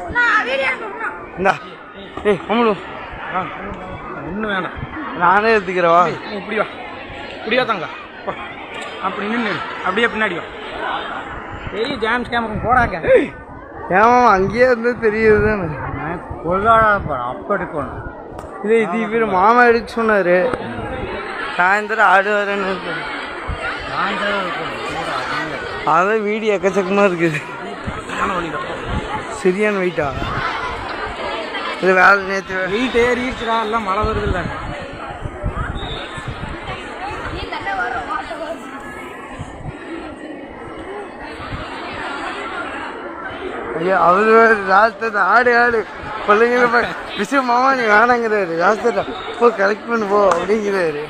இந்தா ஏய் அம்மளு ஒன்றும் வேண்டாம், நானே எடுத்துக்கிறவா. இப்படி வா, இப்படியா தாங்க அப்படி நின்று அப்படியே பின்னாடி வா. பெரிய ஜாம்ஸ் கேமரா போடாங்க. ஏமா அங்கேயே இருந்து தெரியுது அப்போ எடுக்கணும். இல்லை இது பேர் மாமா எடுக்க சொன்னார். சாயந்தரம் ஆடு வரேன்னு அதான் வீடு எக்கச்சக்கமாக இருக்குது. சரியான வெயிட்டா இல்லை வேலை நேற்று வெயிட் ஏறிடுச்சுடா, எல்லாம் மழை வருது இல்லை. ஐயா அவரு லாஸ்ட்டு ஆடு ஆடு பிள்ளைங்கள விஷயம் மாமா நீ வேணாங்கிறாரு. லாஸ்ட்டு போ கலெக்ட் பண்ணு போ அப்படிங்கிறாரு.